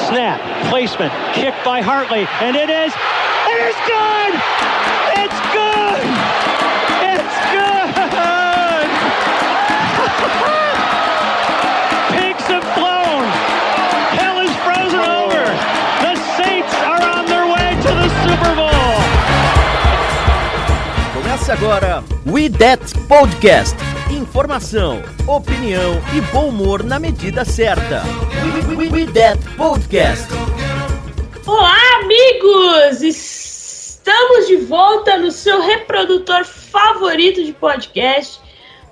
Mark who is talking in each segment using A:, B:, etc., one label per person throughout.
A: Snap, placement, kick by Hartley, and it is good! It's good! It's good! Pigs have flown! Hell is frozen over! The Saints are on their way to the Super Bowl!
B: Começa agora We That Podcast. Informação, opinião e bom humor na medida certa. We That Podcast.
C: Olá, amigos! Estamos de volta no seu reprodutor favorito de podcast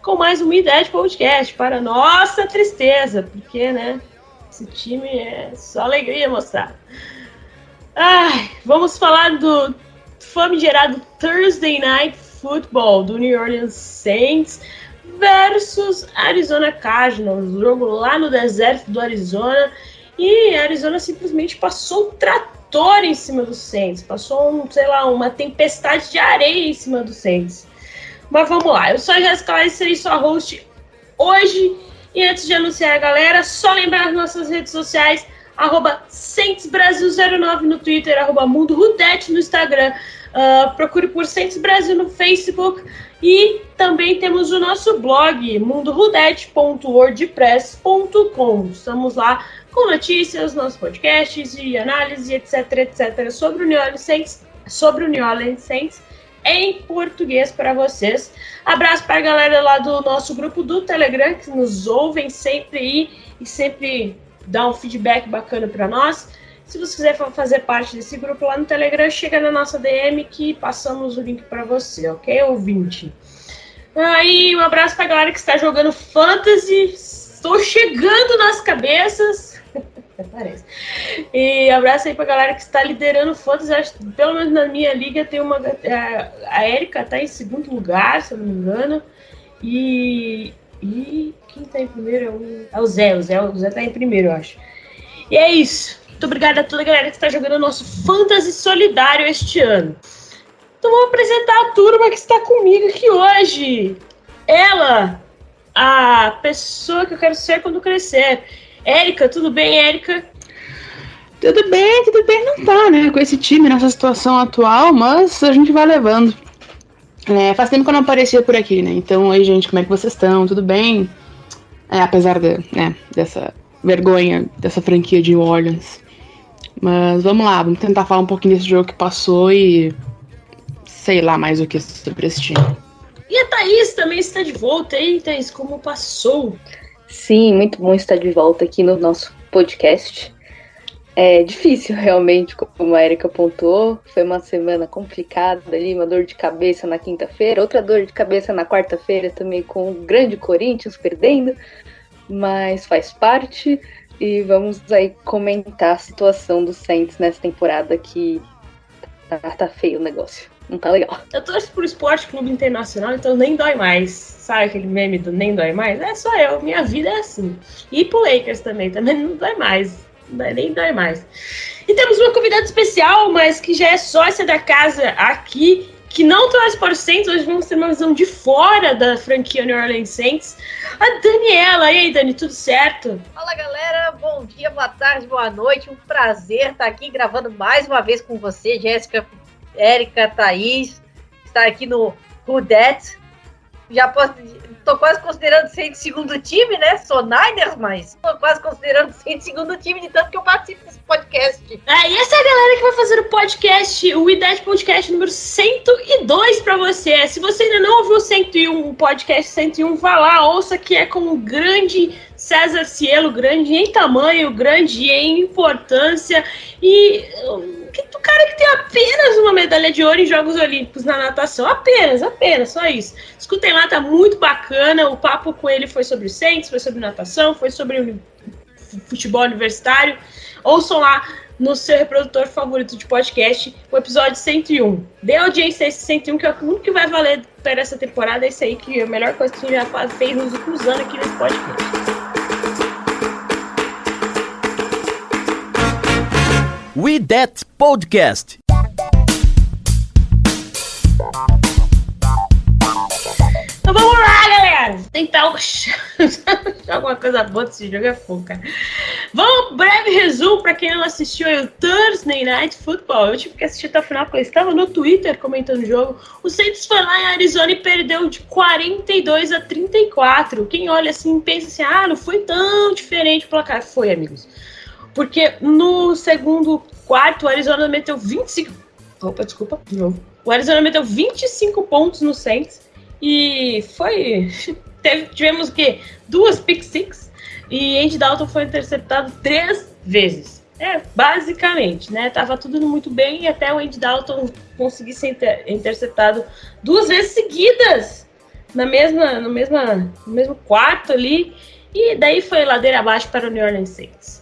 C: com mais um We That Podcast, para nossa tristeza, porque, né, esse time é só alegria mostrar. Vamos falar do famigerado Thursday Night Football do New Orleans Saints versus Arizona Cardinals, jogo lá no deserto do Arizona, e a Arizona simplesmente passou um trator em cima dos Saints, passou uma tempestade de areia em cima dos Saints. Mas vamos lá, eu sou a Jéssica Laís, serei sua host hoje, e antes de anunciar a galera, só lembrar as nossas redes sociais, @SaintsBrasil09 no Twitter, @MundoRudete no Instagram, procure por Saints Brasil no Facebook. E também temos o nosso blog, mundorudete.wordpress.com. Estamos lá com notícias, nossos podcasts e análise, etc, sobre o New Orleans Saints, em português para vocês. Abraço para a galera lá do nosso grupo do Telegram, que nos ouvem sempre e sempre dá um feedback bacana para nós. Se você quiser fazer parte desse grupo lá no Telegram, chega na nossa DM que passamos o link para você, ok, ouvinte? Aí, um abraço pra galera que está jogando Fantasy. Estou chegando nas cabeças. Parece. E abraço aí pra galera que está liderando Fantasy. Acho, pelo menos na minha liga tem uma... A Erika tá em segundo lugar, se eu não me engano. E quem tá em primeiro é o Zé. O Zé tá em primeiro, eu acho. E é isso. Muito obrigada a toda a galera que está jogando o nosso Fantasy Solidário este ano. Então vou apresentar a turma que está comigo aqui hoje. Ela, a pessoa que eu quero ser quando crescer. Érica, tudo bem, Érica?
D: Tudo bem, não tá, né? Com esse time, nessa situação atual, mas a gente vai levando. Faz tempo que eu não aparecia por aqui, né? Então, aí, gente, como é que vocês estão? Tudo bem? Apesar dessa vergonha, dessa franquia de New Orleans. Mas vamos lá, vamos tentar falar um pouquinho desse jogo que passou e sei lá mais o que sobre esse time.
C: E a Thaís também está de volta aí, Thaís, como passou?
E: Sim, muito bom estar de volta aqui no nosso podcast. É difícil realmente, como a Erika apontou, foi uma semana complicada ali, uma dor de cabeça na quinta-feira, outra dor de cabeça na quarta-feira também com o grande Corinthians perdendo, mas faz parte. E vamos aí comentar a situação do Saints nessa temporada que tá feio o negócio. Não tá legal.
C: Eu torço pro Esporte Clube Internacional, então nem dói mais. Sabe aquele meme do nem dói mais? É só eu, minha vida é assim. E pro Lakers também não dói mais. Nem dói mais. E temos uma convidada especial, mas que já é sócia da casa aqui, que não torce para o Saints. Hoje vamos ter uma visão de fora da franquia New Orleans Saints. A Daniela. E aí, Dani, tudo certo?
F: Fala, galera. Bom dia, boa tarde, boa noite. Um prazer estar aqui gravando mais uma vez com você, Jéssica, Érica, Thaís. Estar aqui no Who That. Tô quase considerando Saints segundo time, né? Sou Niners, mas tô quase considerando Saints segundo time de tanto que eu participo desse podcast.
C: E essa é a galera que vai fazer o podcast, o We That Podcast número 102 pra você. Se você ainda não ouviu o 101, o podcast 101, vá lá, ouça, que é com o grande César Cielo, grande em tamanho, grande em importância e o cara que tem apenas uma medalha de ouro em Jogos Olímpicos na natação, apenas, só isso. Escutem lá, tá muito bacana, o papo com ele foi sobre o Saints, foi sobre natação, foi sobre futebol universitário. Ouçam lá no seu reprodutor favorito de podcast, o episódio 101. Dê audiência a esse 101, que é o único que vai valer para essa temporada, é isso aí, que é a melhor coisa que a gente já fez nos últimos anos aqui nesse podcast.
B: We That Podcast.
C: Então vamos lá, galera! Tentar alguma coisa boa desse jogo é fogo, cara. Vamos, breve resumo pra quem não assistiu aí o Thursday Night Football. Eu tive que assistir até o final porque eu estava no Twitter comentando o jogo. O Saints foi lá em Arizona e perdeu de 42-34. Quem olha assim pensa assim, não foi tão diferente o placar. Foi, amigos. Porque no segundo quarto o Arizona meteu 25... Desculpa, de novo. O Arizona meteu 25 pontos no Saints. E foi... Tivemos o quê? 2 pick six. E Andy Dalton foi interceptado 3 vezes. Basicamente, né? Tava tudo indo muito bem e até o Andy Dalton conseguir ser interceptado 2 vezes seguidas no mesmo quarto ali. E daí foi ladeira abaixo para o New Orleans Saints.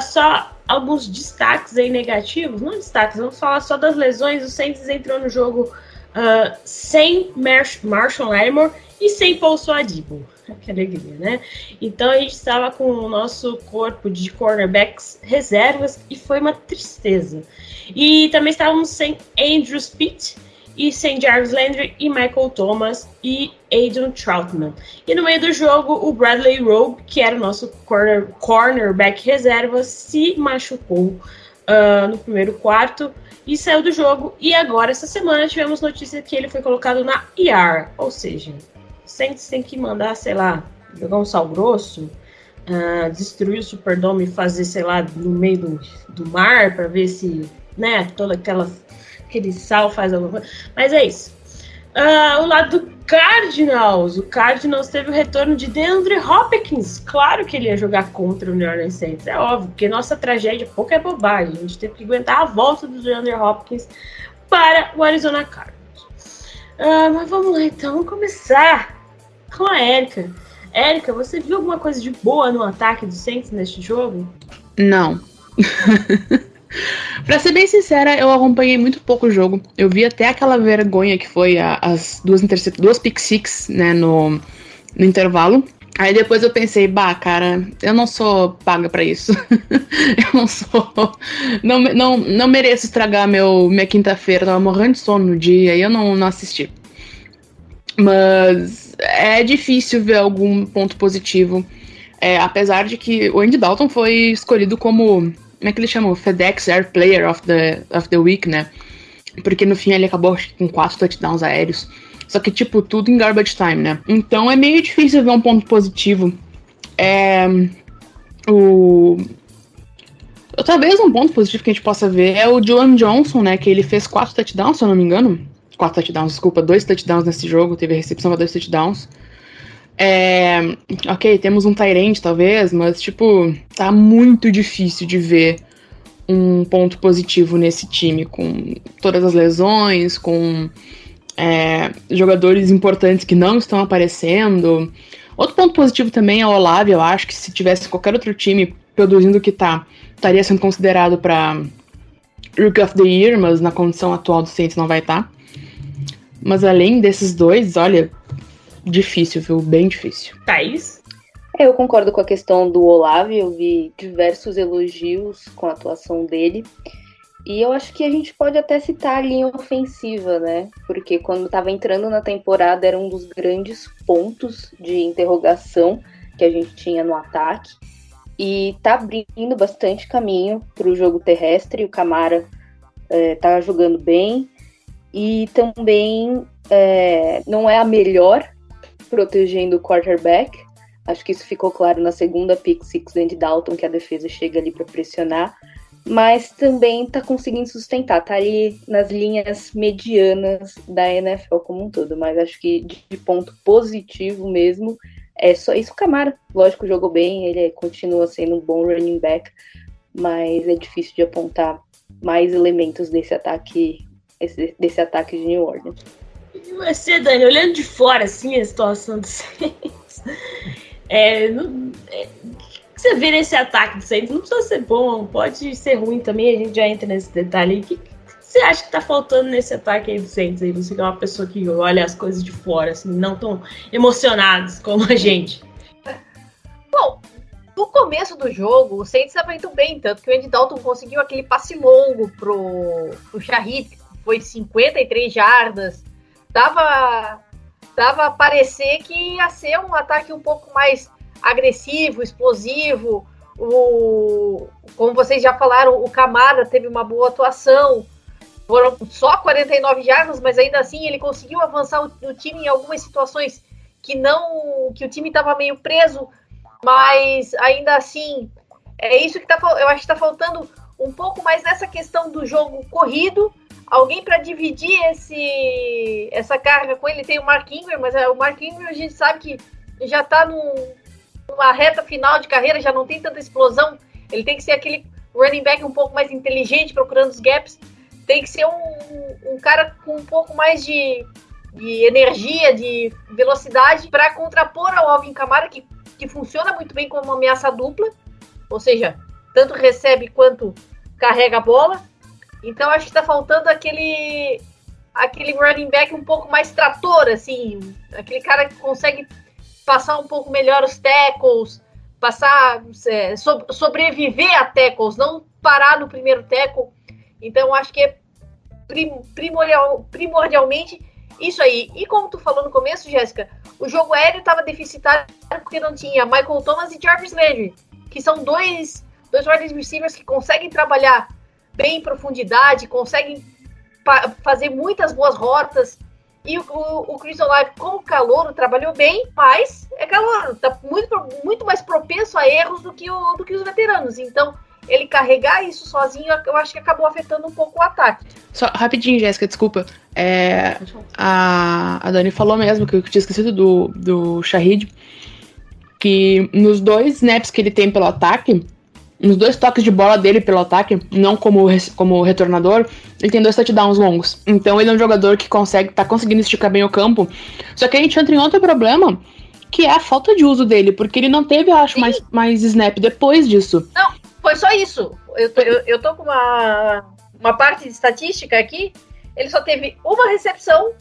C: Só alguns destaques aí negativos. Não destaques, vamos falar só das lesões. O Saints entrou no jogo sem Marshon Lattimore e sem Paul Adebo. Que alegria, né? Então a gente estava com o nosso corpo de cornerbacks reservas e foi uma tristeza. E também estávamos sem Andrew Pitt e sem Jarvis Landry e Michael Thomas e Adrian Troutman. E no meio do jogo, o Bradley Roby, que era o nosso cornerback reserva, se machucou no primeiro quarto e saiu do jogo. E agora, essa semana, tivemos notícia que ele foi colocado na IR, ou seja... Saints tem que mandar, sei lá, jogar um sal grosso, destruir o Superdome e fazer, sei lá, no meio do mar para ver se, né, todo aquele sal faz alguma coisa. Mas é isso. O lado do Cardinals. O Cardinals teve o retorno de DeAndre Hopkins. Claro que ele ia jogar contra o New Orleans Saints, é óbvio, porque nossa tragédia pouco é bobagem. A gente teve que aguentar a volta do DeAndre Hopkins para o Arizona Cardinals. Mas vamos lá então, vamos começar com a Érica. Érica, você viu alguma coisa de boa no ataque do Saints neste jogo?
D: Não. Pra ser bem sincera, eu acompanhei muito pouco o jogo. Eu vi até aquela vergonha que foi as duas pick six, né, no intervalo. Aí depois eu pensei, cara, eu não sou paga pra isso. Eu não sou... Não mereço estragar minha quinta-feira. Tava morrendo de sono no dia e eu não assisti. Mas é difícil ver algum ponto positivo. Apesar de que o Andy Dalton foi escolhido como... Como é que ele chama? O FedEx Air Player of the Week, né? Porque no fim ele acabou com 4 touchdowns aéreos. Só que, tipo, tudo em garbage time, né? Então é meio difícil ver um ponto positivo. Talvez um ponto positivo que a gente possa ver é o Juwan Johnson, né? Que ele fez 4 touchdowns, se eu não me engano. 4 touchdowns, desculpa. 2 touchdowns nesse jogo. Teve a recepção para 2 touchdowns. Ok, temos um tight end, talvez, mas, tipo, tá muito difícil de ver um ponto positivo nesse time. Com todas as lesões, com... jogadores importantes que não estão aparecendo. Outro ponto positivo também é o Olave. Eu acho que se tivesse qualquer outro time produzindo o que estaria sendo considerado para Rookie of the Year, mas na condição atual do Saints não vai estar. Mas além desses dois, olha, difícil, viu? Bem difícil.
C: Thaís?
E: Eu concordo com a questão do Olave. Eu vi diversos elogios com a atuação dele. E eu acho que a gente pode até citar a linha ofensiva, né? Porque quando estava entrando na temporada era um dos grandes pontos de interrogação que a gente tinha no ataque. E tá abrindo bastante caminho para o jogo terrestre. O Kamara tá jogando bem. E também não é a melhor protegendo o quarterback. Acho que isso ficou claro na segunda pick six do Andy Dalton, que a defesa chega ali para pressionar. Mas também tá conseguindo sustentar, tá ali nas linhas medianas da NFL como um todo. Mas acho que de ponto positivo mesmo, é só isso. O Kamara, lógico, jogou bem, ele continua sendo um bom running back, mas é difícil de apontar mais elementos desse ataque de New Orleans.
C: E você, Dani, olhando de fora, assim, a situação do Saints, você vê nesse ataque do Saints, não precisa ser bom, pode ser ruim também, a gente já entra nesse detalhe aí. O que você acha que tá faltando nesse ataque aí do Saints? Aí? Você que é uma pessoa que olha as coisas de fora, assim, não tão emocionados como a gente.
F: Bom, No começo do jogo, o Saints estava indo bem, tanto que o Andy Dalton conseguiu aquele passe longo pro Shaheed, que foi de 53 jardas. Dava a parecer que ia ser um ataque um pouco mais agressivo, explosivo. Como vocês já falaram, o Kamara teve uma boa atuação. Foram só 49 jardas, mas ainda assim ele conseguiu avançar o time em algumas situações que o time estava meio preso, mas ainda assim é isso que eu acho que está faltando um pouco mais nessa questão do jogo corrido, alguém para dividir essa carga com ele. Tem o Mark Ingram, mas o Mark Ingram a gente sabe que já está numa reta final de carreira, já não tem tanta explosão, ele tem que ser aquele running back um pouco mais inteligente, procurando os gaps, tem que ser um cara com um pouco mais de energia, de velocidade, para contrapor ao Alvin Kamara, que funciona muito bem como uma ameaça dupla, ou seja, tanto recebe quanto carrega a bola. Então acho que está faltando aquele running back um pouco mais trator, assim, aquele cara que consegue passar um pouco melhor os tackles, sobreviver a tackles, não parar no primeiro tackle. Então acho que é primordialmente isso aí. E como tu falou no começo, Jéssica, o jogo aéreo estava deficitário porque não tinha Michael Thomas e Jarvis Landry, que são dois wide receivers que conseguem trabalhar bem em profundidade, conseguem fazer muitas boas rotas. E o Chris Olave, como calouro, trabalhou bem, mas é calouro, tá muito mais propenso a erros do que os veteranos. Então, ele carregar isso sozinho, eu acho que acabou afetando um pouco o ataque.
D: Só rapidinho, Jéssica, desculpa. A Dani falou mesmo, que eu tinha esquecido do Shaheed, que nos 2 snaps que ele tem pelo ataque, nos 2 toques de bola dele pelo ataque, não como retornador, ele tem 2 touchdowns longos. Então ele é um jogador que tá conseguindo esticar bem o campo. Só que a gente entra em outro problema, que é a falta de uso dele, porque ele não teve, eu acho, mais snap depois disso.
F: Não, foi só isso. Eu tô com uma parte de estatística aqui, ele só teve uma recepção,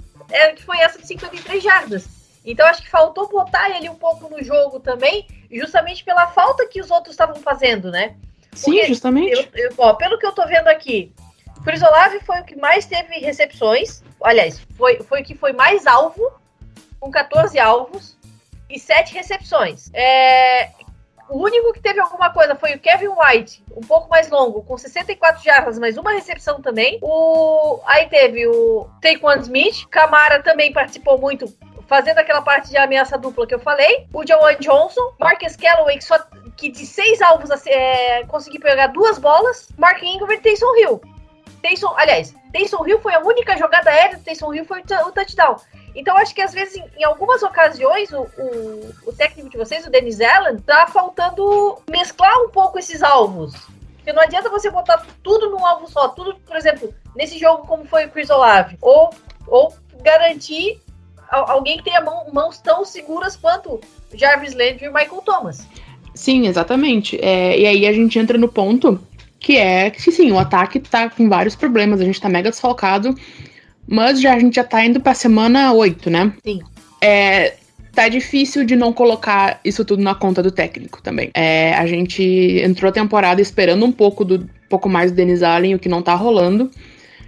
F: que foi essa de 53 jardas. Então acho que faltou botar ele um pouco no jogo também, justamente pela falta que os outros estavam fazendo, né? Porque
D: sim, justamente.
F: Pelo que eu tô vendo aqui, o Chris Olave foi o que mais teve recepções, aliás, foi o que foi mais alvo, com 14 alvos e 7 recepções. O único que teve alguma coisa foi o Kevin White, um pouco mais longo, com 64 jardas, mas uma recepção também. Aí teve o Taquan Smith, Kamara também participou muito, fazendo aquela parte de ameaça dupla que eu falei. O Jawan Johnson, Marcus Callaway, que de 6 alvos conseguiu pegar 2 bolas. Mark Ingram e Taysom Hill. Taysom Hill foi a única jogada aérea do Taysom Hill, foi o touchdown. Então, acho que às vezes, em algumas ocasiões, o técnico de vocês, o Dennis Allen, tá faltando mesclar um pouco esses alvos. Porque não adianta você botar tudo num alvo só. Tudo, por exemplo, nesse jogo como foi o Chris Olave. Ou garantir alguém que tenha mãos tão seguras quanto Jarvis Landry e Michael Thomas.
D: Sim, exatamente. E aí a gente entra no ponto que sim, o ataque tá com vários problemas. A gente tá mega desfalcado. Mas a gente já tá indo pra semana 8, né?
F: Sim.
D: Tá difícil de não colocar isso tudo na conta do técnico também. A gente entrou a temporada esperando um pouco mais do Dennis Allen, o que não tá rolando.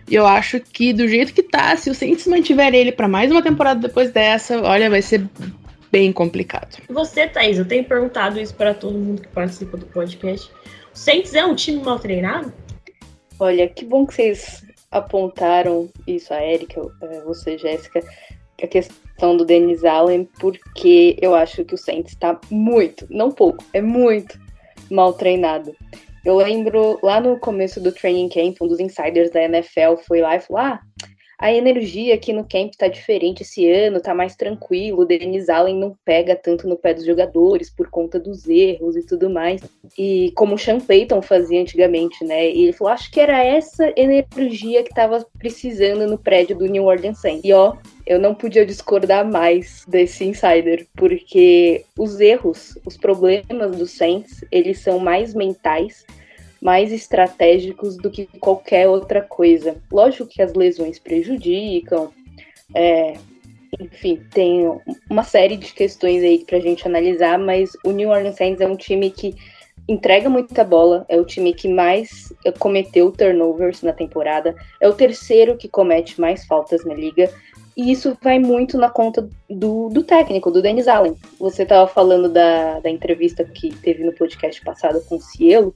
D: E eu acho que do jeito que tá, se o Saints mantiver ele pra mais uma temporada depois dessa, olha, vai ser bem complicado.
C: Você, Thaís, eu tenho perguntado isso pra todo mundo que participa do podcast. O Saints é um time mal treinado?
E: Olha, que bom que vocês apontaram isso, a Erika, você, Jéssica, a questão do Dennis Allen, porque eu acho que o Saints está muito, não pouco, é muito mal treinado. Eu lembro, lá no começo do training camp, um dos insiders da NFL foi lá e falou, a energia aqui no camp tá diferente esse ano, tá mais tranquilo, o Dennis Allen não pega tanto no pé dos jogadores por conta dos erros e tudo mais. E como o Sean Payton fazia antigamente, né? E ele falou, acho que era essa energia que tava precisando no prédio do New Orleans Saints. E eu não podia discordar mais desse insider, porque os erros, os problemas do Saints, eles são mais mentais, mais estratégicos do que qualquer outra coisa. Lógico que as lesões prejudicam, enfim, tem uma série de questões aí pra gente analisar, mas o New Orleans Saints é um time que entrega muita bola, é o time que mais cometeu turnovers na temporada, é o terceiro que comete mais faltas na liga, e isso vai muito na conta do técnico, do Dennis Allen. Você estava falando da entrevista que teve no podcast passado com o Cielo,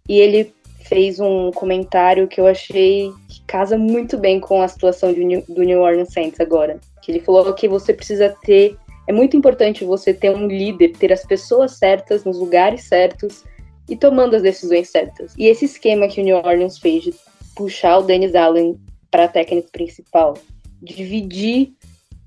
E: e ele fez um comentário que eu achei que casa muito bem com a situação do New Orleans Saints agora, que ele falou que você precisa ter. É muito importante você ter um líder, ter as pessoas certas, nos lugares certos e tomando as decisões certas. E esse esquema que o New Orleans fez de puxar o Dennis Allen para técnico principal, dividir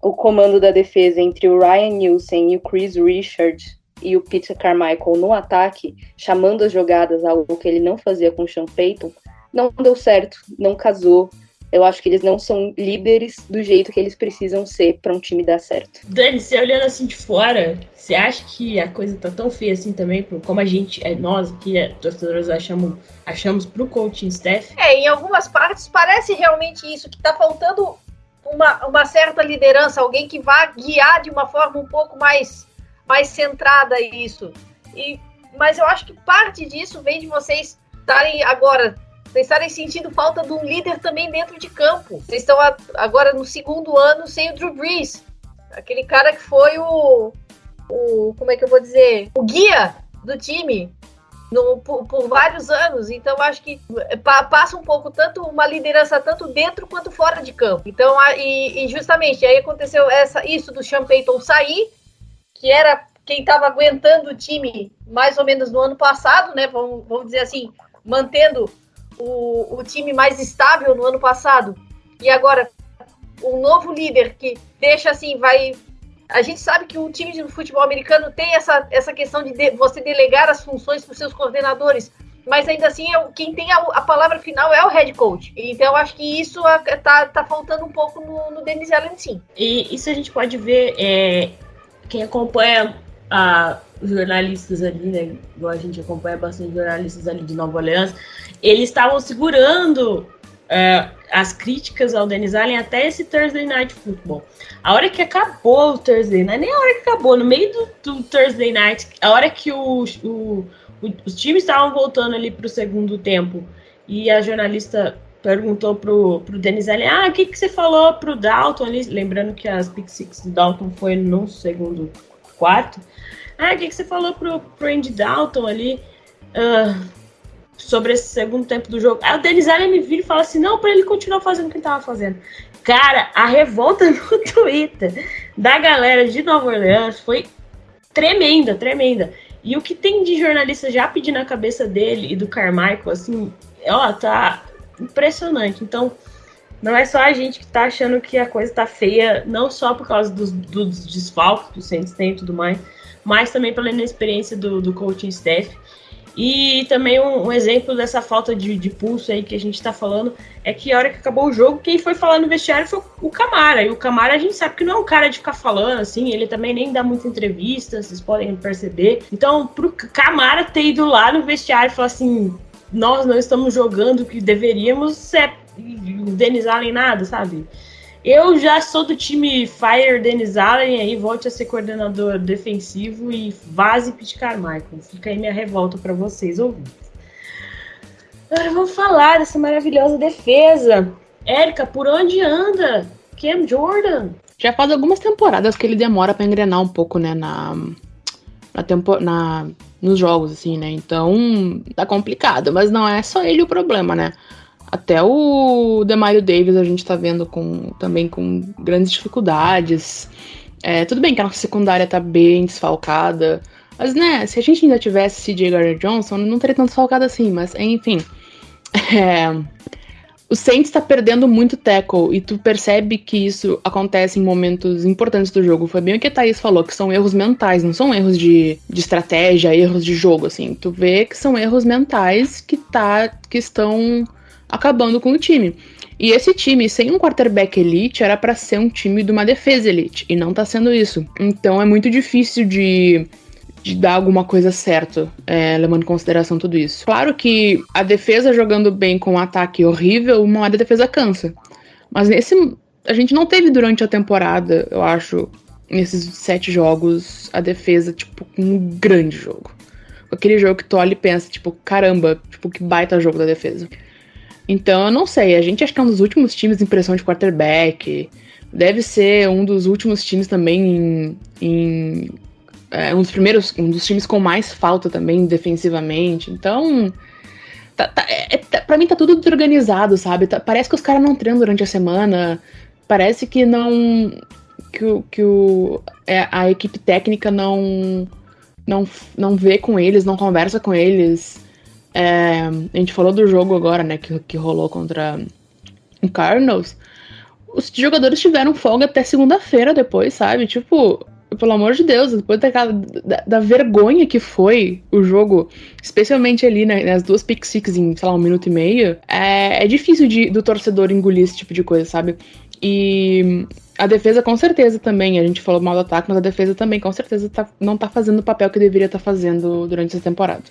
E: o comando da defesa entre o Ryan Nielsen e o Chris Richard e o Peter Carmichael no ataque, chamando as jogadas, algo que ele não fazia com o Sean Payton, não deu certo, não casou. Eu acho que eles não são líderes do jeito que eles precisam ser para um time dar certo.
C: Dani, você olhando assim de fora, você acha que a coisa tá tão feia assim também, como a gente, nós aqui, torcedores, achamos pro coaching staff?
F: Em algumas partes parece realmente isso, que tá faltando uma certa liderança, alguém que vá guiar de uma forma um pouco mais centrada isso. Mas eu acho que parte disso vem de vocês estarem sentindo falta de um líder também dentro de campo. Vocês estão agora no segundo ano sem o Drew Brees, aquele cara que foi como é que eu vou dizer, o guia do time por vários anos. Então acho que passa um pouco tanto uma liderança tanto dentro quanto fora de campo. Então e justamente aí aconteceu isso do Sean Payton sair, que era quem estava aguentando o time mais ou menos no ano passado, né? Vamos dizer assim, mantendo o time mais estável no ano passado, e agora um novo líder que deixa assim, a gente sabe que o time de futebol americano tem essa questão de você delegar as funções para os seus coordenadores, mas ainda assim quem tem a palavra final é o head coach. Então eu acho que isso tá faltando um pouco no Dennis Allen, sim.
C: E isso a gente pode ver, quem acompanha os jornalistas ali, né, igual a gente acompanha bastante jornalistas ali de Nova Orleans, eles estavam segurando as críticas ao Dennis Allen até esse Thursday Night Football. A hora que acabou o Thursday Night, nem a hora que acabou, no meio do Thursday Night, a hora que os times estavam voltando ali pro segundo tempo, e a jornalista perguntou pro Dennis Allen, o que você falou pro Dalton ali, lembrando que as pick six do Dalton foi no segundo quarto. O que você falou pro Andy Dalton ali sobre esse segundo tempo do jogo? Aí o Dennis Allen me vira e fala assim, não, pra ele continuar fazendo o que ele tava fazendo. Cara, a revolta no Twitter da galera de Nova Orleans foi tremenda. E o que tem de jornalista já pedindo a cabeça dele e do Carmichael, assim, tá impressionante. Então, não é só a gente que tá achando que a coisa tá feia, não só por causa dos desfalques que o Saints tem e tudo mais, mas também pela inexperiência do coaching staff. E também um exemplo dessa falta de pulso aí que a gente tá falando é que a hora que acabou o jogo, quem foi falar no vestiário foi o Kamara. E o Kamara a gente sabe que não é um cara de ficar falando, assim, ele também nem dá muita entrevista, vocês podem perceber. Então, pro Kamara ter ido lá no vestiário e falar assim, nós não estamos jogando o que deveríamos, o Dennis Allen nada, sabe? Eu já sou do time Fire Dennis Allen, aí volte a ser coordenador defensivo e vaze Pete Carmichael. Fica aí minha revolta para vocês ouvintes. Agora vamos falar dessa maravilhosa defesa. Érica, por onde anda Cam Jordan?
D: Já faz algumas temporadas que ele demora para engrenar um pouco, né, nos jogos, assim, né? Então tá complicado, mas não é só ele o problema, né? Até o Demario Davis a gente tá vendo também com grandes dificuldades. Tudo bem que a nossa secundária tá bem desfalcada, mas, né, se a gente ainda tivesse CJ Gardner-Johnson, não teria tão desfalcado assim, mas, enfim. O Saints tá perdendo muito tackle, e tu percebe que isso acontece em momentos importantes do jogo. Foi bem o que a Thaís falou, que são erros mentais, não são erros de estratégia, erros de jogo, assim. Tu vê que são erros mentais que estão acabando com o time. E esse time, sem um quarterback elite, era pra ser um time de uma defesa elite, e não tá sendo isso. Então é muito difícil de dar alguma coisa certa, levando em consideração tudo isso. Claro que a defesa jogando bem com um ataque horrível, uma hora a defesa cansa. Mas a gente não teve durante a temporada, eu acho, nesses 7 jogos, a defesa, tipo, um grande jogo. Aquele jogo que tu olha e pensa, tipo, caramba, tipo, que baita jogo da defesa. Então, eu não sei, a gente acho que é um dos últimos times em pressão de quarterback, deve ser um dos últimos times também um dos times com mais falta também defensivamente. Então, pra mim tá tudo desorganizado, sabe? Parece que os caras não treinam durante a semana, parece que não... a equipe técnica não vê com eles, não conversa com eles. A gente falou do jogo agora, né, que rolou contra o Cardinals. Os jogadores tiveram folga até segunda-feira depois, sabe? Tipo, pelo amor de Deus, depois da vergonha que foi o jogo, especialmente ali, né, nas 2 pick six em, sei lá, 1 minuto e meio, é difícil do torcedor engolir esse tipo de coisa, sabe? E a defesa com certeza também, a gente falou mal do ataque, mas a defesa também com certeza não tá fazendo o papel que deveria estar fazendo durante essa temporada.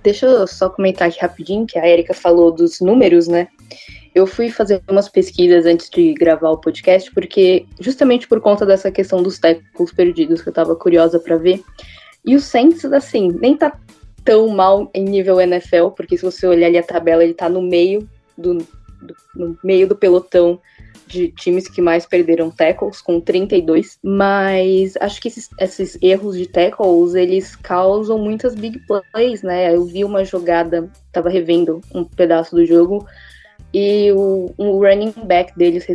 E: Deixa eu só comentar aqui rapidinho, que a Erika falou dos números, né? Eu fui fazer umas pesquisas antes de gravar o podcast, porque justamente por conta dessa questão dos tackles perdidos, que eu tava curiosa pra ver. E o Saints, assim, nem tá tão mal em nível NFL, porque se você olhar ali a tabela, ele tá no meio do pelotão de times que mais perderam tackles, com 32, mas acho que esses erros de tackles, eles causam muitas big plays, né? Eu vi uma jogada, tava revendo um pedaço do jogo, e o running back deles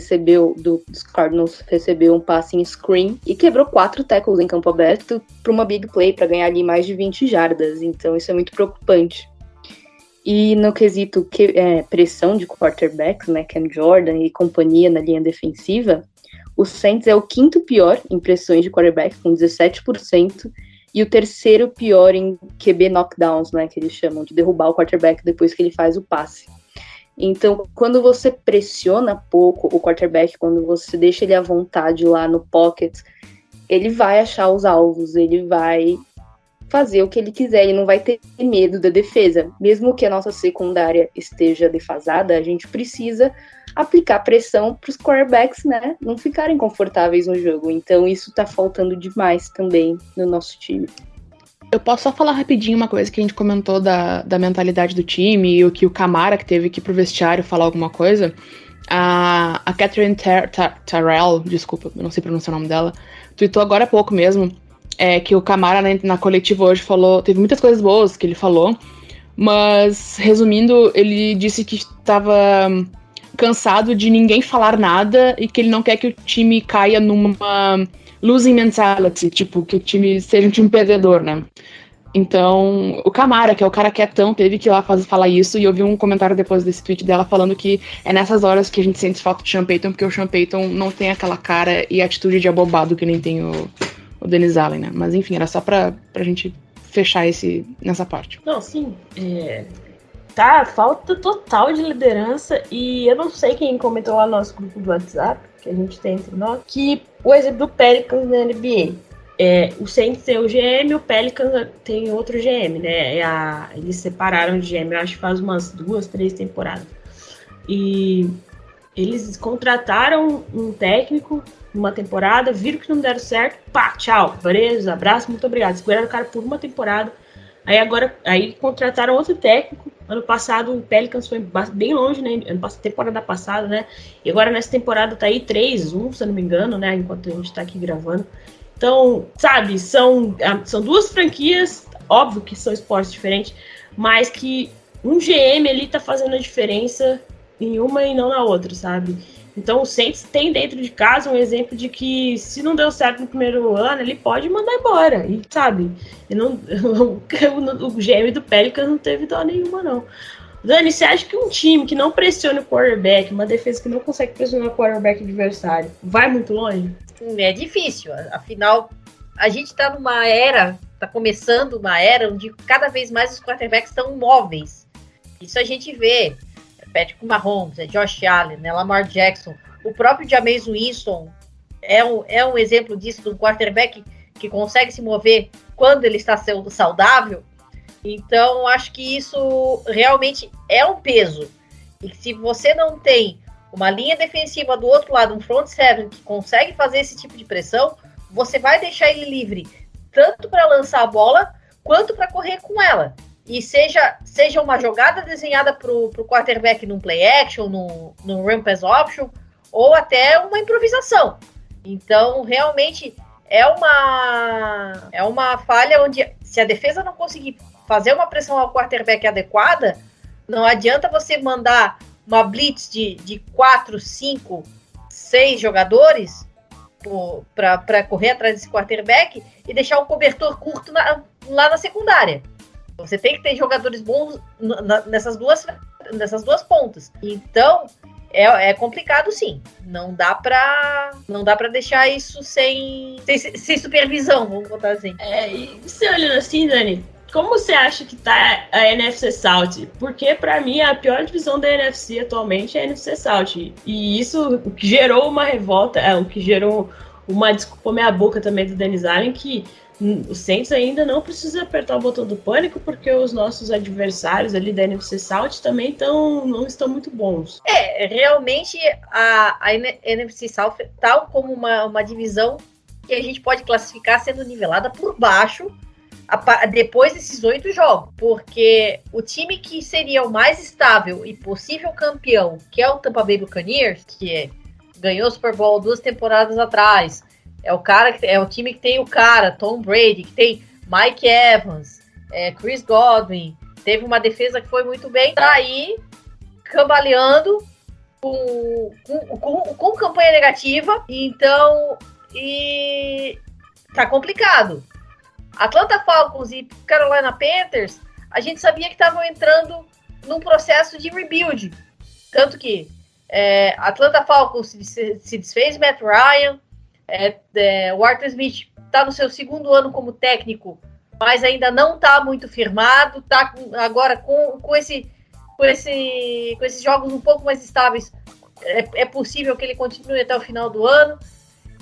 E: dos Cardinals recebeu um passe em screen e quebrou 4 tackles em campo aberto para uma big play, para ganhar ali mais de 20 jardas, então isso é muito preocupante. E no quesito pressão de quarterbacks, né, Cam Jordan e companhia na linha defensiva, o Saints é o 5º pior em pressões de quarterback, com 17%, e o 3º pior em QB knockdowns, né, que eles chamam de derrubar o quarterback depois que ele faz o passe. Então, quando você pressiona pouco o quarterback, quando você deixa ele à vontade lá no pocket, ele vai achar os alvos, ele vai fazer o que ele quiser, ele não vai ter medo da defesa. Mesmo que a nossa secundária esteja defasada, a gente precisa aplicar pressão para os quarterbacks, né, não ficarem confortáveis no jogo. Então isso tá faltando demais também no nosso time.
D: Eu posso só falar rapidinho uma coisa que a gente comentou da mentalidade do time e o que o Camara, que teve que ir pro vestiário falar alguma coisa. A Catherine Terrell, desculpa, eu não sei pronunciar o nome dela, tweetou agora há pouco mesmo, que o Camara na coletiva hoje falou, teve muitas coisas boas que ele falou, mas resumindo, ele disse que estava cansado de ninguém falar nada e que ele não quer que o time caia numa losing mentality, tipo, que o time seja um time perdedor, né? Então, o Camara, que é o cara quietão, teve que ir lá falar isso, e eu vi um comentário depois desse tweet dela falando que é nessas horas que a gente sente falta de Sean Payton, porque o Sean Payton não tem aquela cara e atitude de abobado que nem tem o Dennis Allen, né? Mas enfim, era só pra gente fechar nessa parte.
C: Não, sim, tá, falta total de liderança, e eu não sei quem comentou lá no nosso grupo do WhatsApp, que a gente tem entre nós, que o exemplo do Pelicans na NBA. O Saints tem o GM, o Pelicans tem outro GM, né? Eles separaram de GM, eu acho que faz umas 2, 3 temporadas. E eles contrataram um técnico numa temporada, viram que não deram certo, pá, tchau, beleza, abraço, muito obrigado. Seguraram o cara por uma temporada. Aí contrataram outro técnico. Ano passado o Pelicans foi bem longe, né? Temporada passada, né? E agora nessa temporada tá aí 3-1, se eu não me engano, né? Enquanto a gente tá aqui gravando. Então, sabe, são 2 franquias, óbvio que são esportes diferentes, mas que um GM ali tá fazendo a diferença em uma e não na outra, sabe? Então o Saints tem dentro de casa um exemplo de que se não deu certo no primeiro ano, ele pode mandar embora, e sabe? O GM do Pelicans não teve dó nenhuma, não. Dani, você acha que um time que não pressiona o quarterback, uma defesa que não consegue pressionar o quarterback adversário, vai muito longe?
F: É difícil, afinal, a gente tá numa era, tá começando uma era onde cada vez mais os quarterbacks estão móveis. Isso a gente vê. Patrick Mahomes, Josh Allen, Lamar Jackson, o próprio Jameis Winston é um exemplo disso, de um quarterback que consegue se mover quando ele está saudável. Então, acho que isso realmente é um peso. E se você não tem uma linha defensiva do outro lado, um front seven que consegue fazer esse tipo de pressão, você vai deixar ele livre tanto para lançar a bola quanto para correr com ela. E seja uma jogada desenhada para o quarterback num play action, num run pass option, ou até uma improvisação. Então, realmente, é uma falha onde, se a defesa não conseguir fazer uma pressão ao quarterback adequada, não adianta você mandar uma blitz de 4, 5, 6 jogadores para correr atrás desse quarterback e deixar o cobertor curto lá na secundária. Você tem que ter jogadores bons nessas duas pontas. Então, é complicado, sim. Não dá pra deixar isso sem supervisão, vamos botar assim.
C: E você olhando assim, Dani, como você acha que tá a NFC South? Porque, pra mim, a pior divisão da NFC atualmente é a NFC South. E isso o que gerou uma revolta, o que gerou uma desculpa meia boca também do Dennis Allen, que o Saints ainda não precisa apertar o botão do pânico, porque os nossos adversários ali da NFC South também não estão muito bons.
F: Realmente a NFC South, tal como uma divisão que a gente pode classificar sendo nivelada por baixo depois desses 8 jogos, porque o time que seria o mais estável e possível campeão, que é o Tampa Bay Buccaneers, que ganhou o Super Bowl 2 temporadas atrás, é o time que tem o Tom Brady, que tem Mike Evans, Chris Godwin, teve uma defesa que foi muito bem, tá aí cambaleando com campanha negativa, então tá complicado. Atlanta Falcons e Carolina Panthers, a gente sabia que estavam entrando num processo de rebuild, tanto que Atlanta Falcons se desfez Matt Ryan, o Arthur Smith está no seu segundo ano como técnico, mas ainda não está muito firmado, está agora com esses jogos um pouco mais estáveis, é possível que ele continue até o final do ano.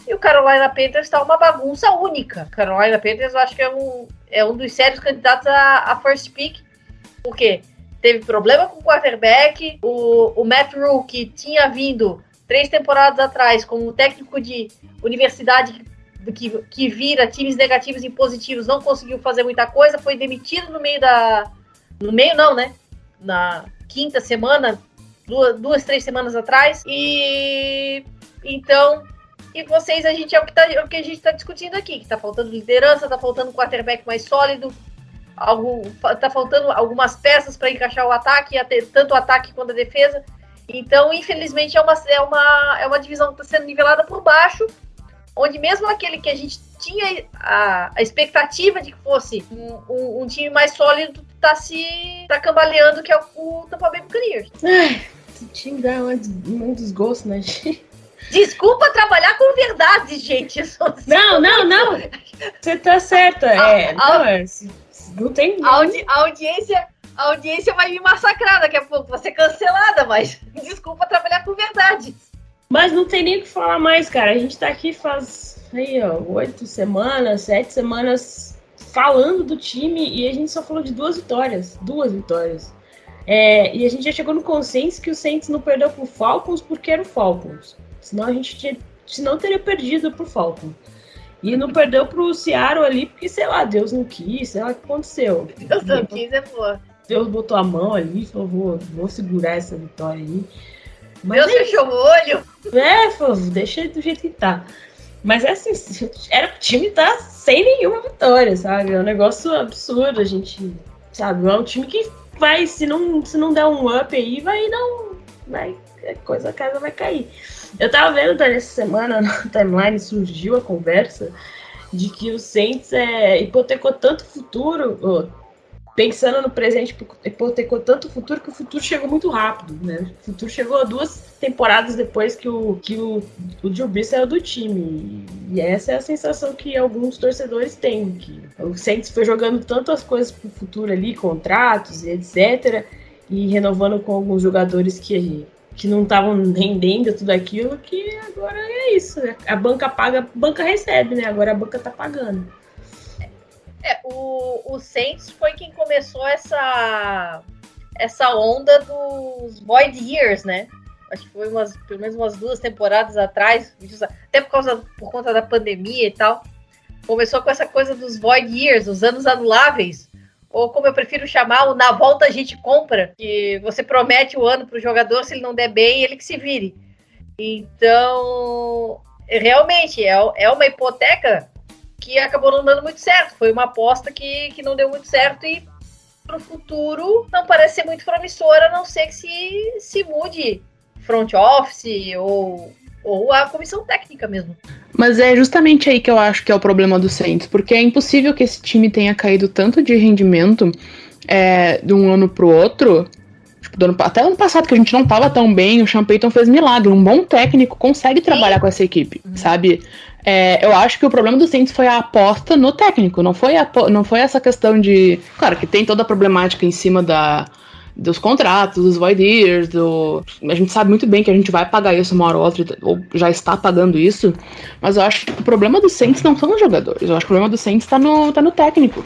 F: E o Carolina Panthers está uma bagunça única. Carolina Panthers eu acho que é um dos sérios candidatos a first pick, porque teve problema com o quarterback, o Matt Rhule, que tinha vindo 3 temporadas atrás como técnico de universidade que vira times negativos em positivos, não conseguiu fazer muita coisa, foi demitido na quinta semana, 2, 3 semanas atrás, e então, e vocês, é o que a gente está discutindo aqui, que tá faltando liderança, tá faltando um quarterback mais sólido, tá faltando algumas peças para encaixar o ataque, tanto o ataque quanto a defesa. Então, infelizmente, é uma divisão que está sendo nivelada por baixo, onde mesmo aquele que a gente tinha a expectativa de que fosse um time mais sólido tá cambaleando, que é o Tampa Bay Buccaneers.
C: Esse time dá um desgosto, né, gente?
F: Desculpa trabalhar com verdade, gente.
C: Não. Você tá certa. Não tem...
F: A audiência vai me massacrar daqui a pouco, vou ser cancelada, mas desculpa trabalhar com verdade.
C: Mas não tem nem o que falar mais, cara. A gente tá aqui faz 8 semanas, 7 semanas falando do time e a gente só falou de 2 vitórias. 2 vitórias. E a gente já chegou no consenso que o Saints não perdeu pro Falcons porque era o Falcons. Senão a gente não teria perdido pro Falcons. E não perdeu pro Seattle ali porque, sei lá, Deus não quis, sei lá o que aconteceu.
F: Deus não quis, boa.
C: Deus botou a mão ali e falou, vou segurar essa vitória aí.
F: Mas Deus fechou o olho.
C: Falou, deixa do jeito que tá. Mas assim, o time tá sem nenhuma vitória, sabe? É um negócio absurdo, a gente, sabe? É um time que vai, se não der um up aí, a casa vai cair. Eu tava vendo essa semana na timeline, surgiu a conversa de que o Saints hipotecou tanto o futuro, pensando no presente, hipotecou tanto o futuro que o futuro chegou muito rápido, né? O futuro chegou 2 temporadas depois que o Drew Brees saiu do time. E essa é a sensação que alguns torcedores têm, que o Saints foi jogando tantas coisas pro futuro ali, contratos e etc., e renovando com alguns jogadores que não estavam rendendo tudo aquilo, que agora é isso. A banca paga, a banca recebe, né? Agora a banca tá pagando.
F: O Saints foi quem começou essa onda dos void years, né? acho que foi pelo menos umas 2 temporadas atrás, até por conta da pandemia e tal, começou com essa coisa dos void years, os anos anuláveis, ou como eu prefiro chamar, o na volta a gente compra, que você promete o ano pro jogador, se ele não der bem, ele que se vire. Então, realmente, é uma hipoteca que acabou não dando muito certo. Foi uma aposta que não deu muito certo e pro futuro não parece ser muito promissora, a não ser que se mude front office ou a comissão técnica mesmo.
D: Mas é justamente aí que eu acho que é o problema do Saints, porque é impossível que esse time tenha caído tanto de rendimento de um ano pro outro. Tipo, até ano passado, que a gente não tava tão bem, o Sean Payton fez milagre. Um bom técnico consegue trabalhar com essa equipe, sabe? Eu acho que o problema do Saints foi a aposta no técnico, não foi essa questão de... Claro que tem toda a problemática em cima dos contratos, dos void years, a gente sabe muito bem que a gente vai pagar isso uma hora ou outra, ou já está pagando isso, mas eu acho que o problema do Saints não são os jogadores, eu acho que o problema do Saints tá no técnico,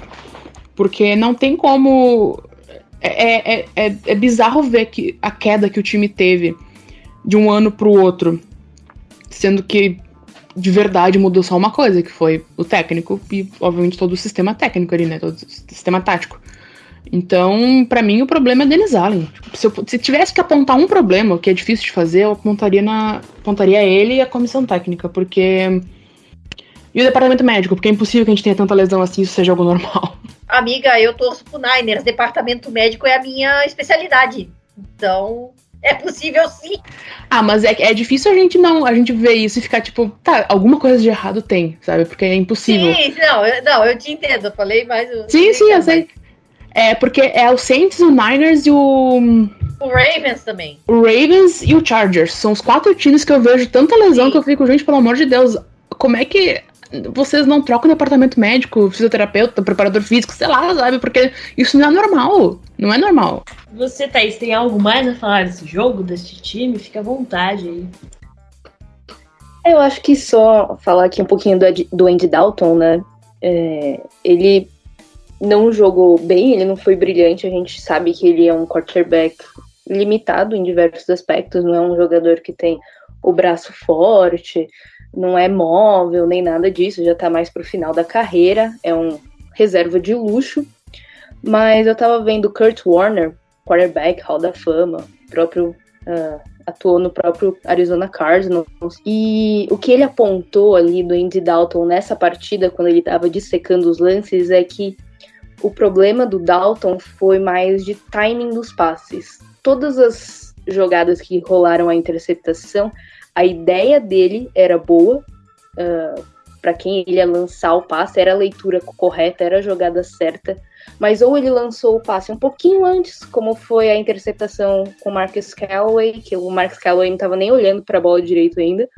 D: porque não tem como... É bizarro ver que a queda que o time teve de um ano pro outro, sendo que de verdade mudou só uma coisa, que foi o técnico e, obviamente, todo o sistema técnico ali, né? Todo o sistema tático. Então, pra mim, o problema é Dennis Allen. Se tivesse que apontar um problema, o que é difícil de fazer, eu apontaria ele e a comissão técnica, porque... E o departamento médico, porque é impossível que a gente tenha tanta lesão assim, isso seja algo normal.
F: Amiga, eu torço pro Niners, departamento médico é a minha especialidade. Então, é possível sim.
D: Ah, mas é difícil a gente ver isso e ficar tipo, tá, alguma coisa de errado tem, sabe? Porque é impossível.
F: Sim, não, eu te entendo, eu falei mais...
D: Sim, eu sei. Porque é o Saints, o Niners e o
F: Ravens também.
D: O Ravens e o Chargers. São os 4 times que eu vejo tanta lesão que eu fico, gente, pelo amor de Deus, como é que vocês não trocam o departamento médico, fisioterapeuta, preparador físico, sei lá, sabe? Porque isso não é normal. Não é normal.
C: Você, Thaís, tem algo mais a falar desse jogo, desse time? Fica à vontade aí.
E: Eu acho que só falar aqui um pouquinho do Andy Dalton, né? Ele não jogou bem, ele não foi brilhante. A gente sabe que ele é um quarterback limitado em diversos aspectos. Não é um jogador que tem o braço forte, não é móvel, nem nada disso. Já tá mais pro final da carreira. É um reserva de luxo. Mas eu tava vendo Kurt Warner, quarterback, Hall da Fama, atuou no próprio Arizona Cardinals, e o que ele apontou ali do Andy Dalton nessa partida, quando ele estava dissecando os lances, é que o problema do Dalton foi mais de timing dos passes. Todas as jogadas que rolaram a interceptação, a ideia dele era boa, para quem ele ia lançar o passe, era a leitura correta, era a jogada certa, mas ou ele lançou o passe um pouquinho antes, como foi a interceptação com o Marcus Callaway, que o Marcus Callaway não estava nem olhando para a bola direito ainda,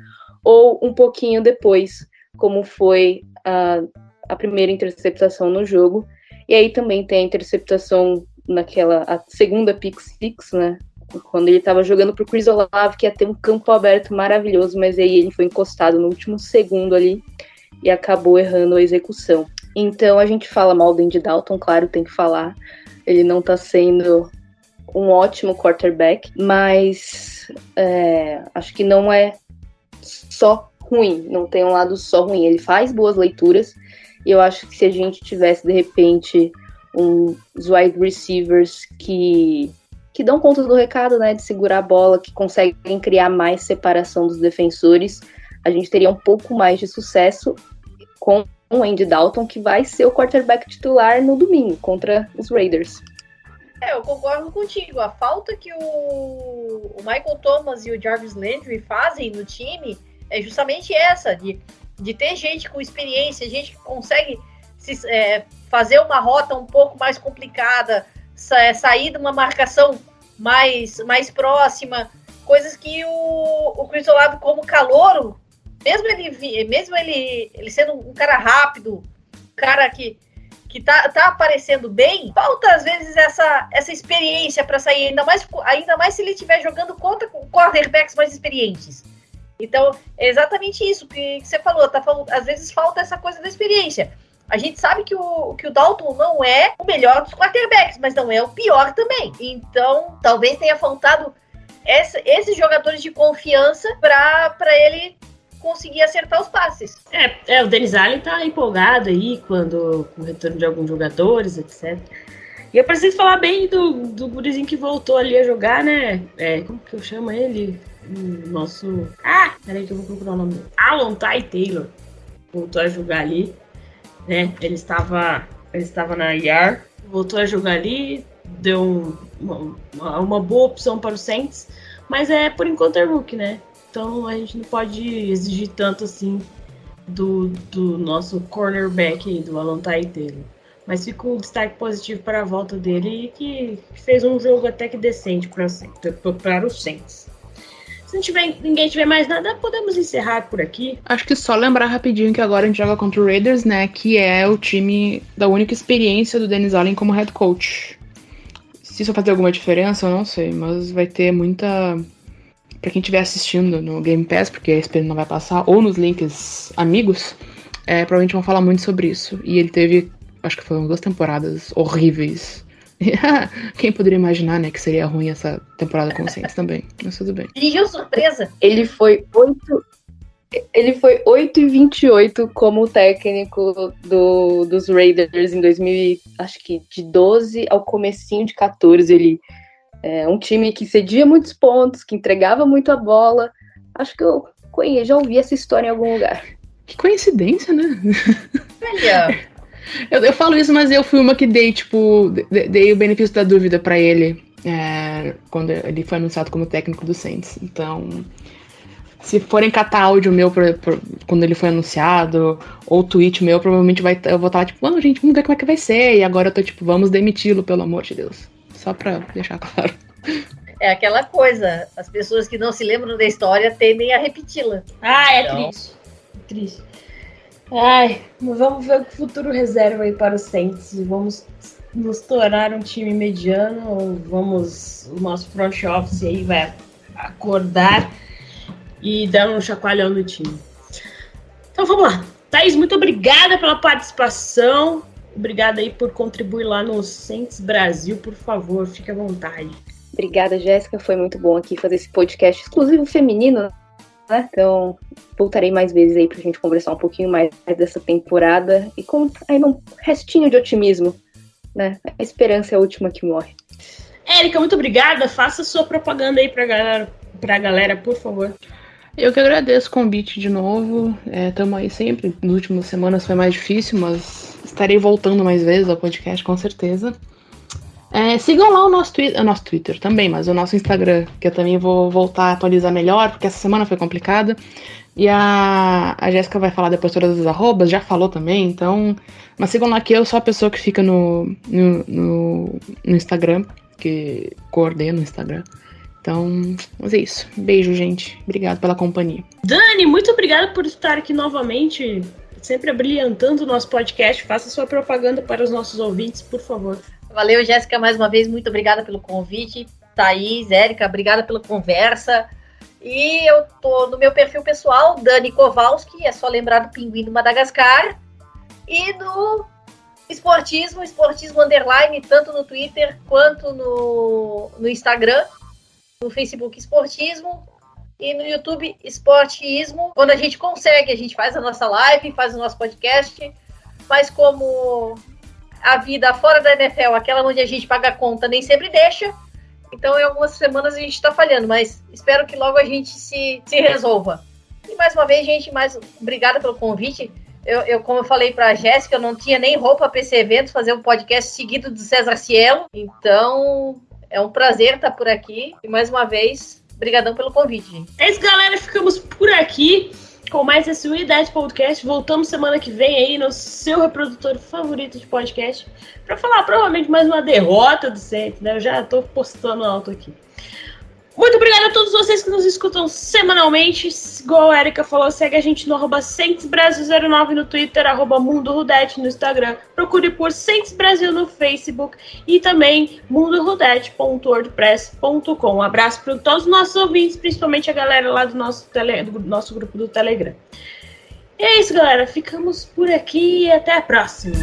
E: ou um pouquinho depois, como foi a primeira interceptação no jogo. E aí também tem a interceptação a segunda pick six, né? Quando ele estava jogando pro Chris Olave, que ia ter um campo aberto maravilhoso, mas aí ele foi encostado no último segundo ali e acabou errando a execução. Então a gente fala mal do Andy Dalton, claro, tem que falar. Ele não tá sendo um ótimo quarterback, mas acho que não é só ruim, não tem um lado só ruim. Ele faz boas leituras, e eu acho que se a gente tivesse, de repente, uns wide receivers que dão conta do recado, né, de segurar a bola, que conseguem criar mais separação dos defensores, a gente teria um pouco mais de sucesso com o Andy Dalton, que vai ser o quarterback titular no domingo contra os Raiders.
F: Eu concordo contigo. A falta que o Michael Thomas e o Jarvis Landry fazem no time é justamente essa, de ter gente com experiência, gente que consegue fazer uma rota um pouco mais complicada, sair de uma marcação mais próxima, coisas que o Chris Olave, como calouro, mesmo ele sendo um cara rápido, um cara que tá aparecendo bem, falta às vezes essa experiência para sair, ainda mais se ele estiver jogando contra quarterbacks mais experientes. Então, é exatamente isso que você falou, às vezes falta essa coisa da experiência. A gente sabe que o Dalton não é o melhor dos quarterbacks, mas não é o pior também. Então, talvez tenha faltado esses jogadores de confiança para ele conseguir acertar os passes.
C: O Dennis Allen tá empolgado aí com o retorno de alguns jogadores, etc. E eu preciso falar bem do gurizinho que voltou ali a jogar, né? Como que eu chamo ele? O nosso... peraí que eu vou procurar o nome dele. Alan Ty-Taylor. Voltou a jogar ali, né? Ele estava na IR, voltou a jogar ali, deu uma boa opção para o Saints, mas por enquanto é rookie, né? Então a gente não pode exigir tanto assim do nosso cornerback aí, do Alan Ty-Taylor. Mas fica um destaque positivo para a volta dele, que fez um jogo até que decente para os Saints. Se ninguém tiver mais nada, podemos encerrar por aqui.
D: Acho que só lembrar rapidinho que agora a gente joga contra o Raiders, né? Que é o time da única experiência do Dennis Allen como head coach. Se isso vai fazer alguma diferença, eu não sei, mas vai ter muita... Pra quem estiver assistindo no Game Pass, porque a ESPN não vai passar, ou nos links amigos, provavelmente vão falar muito sobre isso. E ele teve, acho que foram 2 temporadas horríveis. Quem poderia imaginar, né, que seria ruim essa temporada com o Saints também. Mas tudo bem.
F: Dirigiu surpresa.
E: Ele foi 8-28 como técnico dos Raiders em 2000, acho que de 12 ao comecinho de 14. Ele é um time que cedia muitos pontos, que entregava muito a bola. Acho que eu já ouvi essa história em algum lugar.
D: Que coincidência, né?
F: Olha,
D: Eu falo isso, mas eu fui uma que dei o benefício da dúvida pra ele quando ele foi anunciado como técnico do Saints. Então, se forem catar áudio meu quando ele foi anunciado, ou tweet meu, provavelmente eu vou estar tipo, gente, vamos ver como é que vai ser. E agora eu tô tipo, vamos demiti-lo, pelo amor de Deus. Só pra deixar claro.
F: é aquela coisa, as pessoas que não se lembram da história tendem a repeti-la. Então,
C: Triste. Vamos ver o que o futuro reserva aí para o Saints. Vamos nos tornar um time mediano ou o nosso front office aí vai acordar e dar um chacoalhão no time. Então vamos lá. Thaís, muito obrigada pela participação. Obrigada aí por contribuir lá no Saints Brasil. Por favor, fique à vontade.
E: Obrigada, Jéssica. Foi muito bom aqui fazer esse podcast exclusivo feminino, né? Então, voltarei mais vezes aí pra gente conversar um pouquinho mais dessa temporada e com ainda um restinho de otimismo, né? A esperança é a última que morre.
C: Érica, muito obrigada. Faça sua propaganda aí pra galera, por favor.
D: Eu que agradeço o convite de novo. Tamo aí sempre. Nas últimas semanas foi mais difícil, mas estarei voltando mais vezes ao podcast, com certeza. Sigam lá o nosso Twitter também, mas o nosso Instagram, que eu também vou voltar a atualizar melhor, porque essa semana foi complicada. E a Jéssica vai falar depois todas as arrobas, já falou também, então... Mas sigam lá que eu sou a pessoa que fica no Instagram, que coordena o Instagram. Então, mas é isso. Beijo, gente. Obrigado pela companhia.
C: Dani, muito obrigada por estar aqui novamente, sempre abrilhantando o nosso podcast. Faça sua propaganda para os nossos ouvintes, por favor.
F: Valeu, Jéssica, mais uma vez, muito obrigada pelo convite. Thaís, Érica, obrigada pela conversa. E eu tô no meu perfil pessoal, Dani Kowalski, é só lembrar do Pinguim do Madagascar. E do Esportismo Underline, tanto no Twitter quanto no Instagram. No Facebook Esportismo e no YouTube Esportismo. Quando a gente consegue, a gente faz a nossa live, faz o nosso podcast, mas como a vida fora da NFL, aquela onde a gente paga a conta, nem sempre deixa, então em algumas semanas a gente está falhando, mas espero que logo a gente se resolva. E mais uma vez, gente, obrigada pelo convite. Eu, como eu falei para a Jéssica, eu não tinha nem roupa para esse evento, fazer um podcast seguido do César Cielo, então... É um prazer estar por aqui. E mais uma vez, brigadão pelo convite, gente.
C: É isso, galera. Ficamos por aqui com mais esse We Dead Podcast. Voltamos semana que vem aí no seu reprodutor favorito de podcast para falar provavelmente mais uma derrota do Saints, né? Eu já tô postando alto aqui. Muito obrigada a todos vocês que nos escutam semanalmente. Igual a Erika falou, segue a gente no @SaintsBrasil09 no Twitter, @MundoRudete no Instagram. Procure por Saints Brasil no Facebook e também mundorudete.wordpress.com. Um abraço para todos os nossos ouvintes, principalmente a galera lá do nosso grupo do Telegram. E é isso, galera. Ficamos por aqui e até a próxima.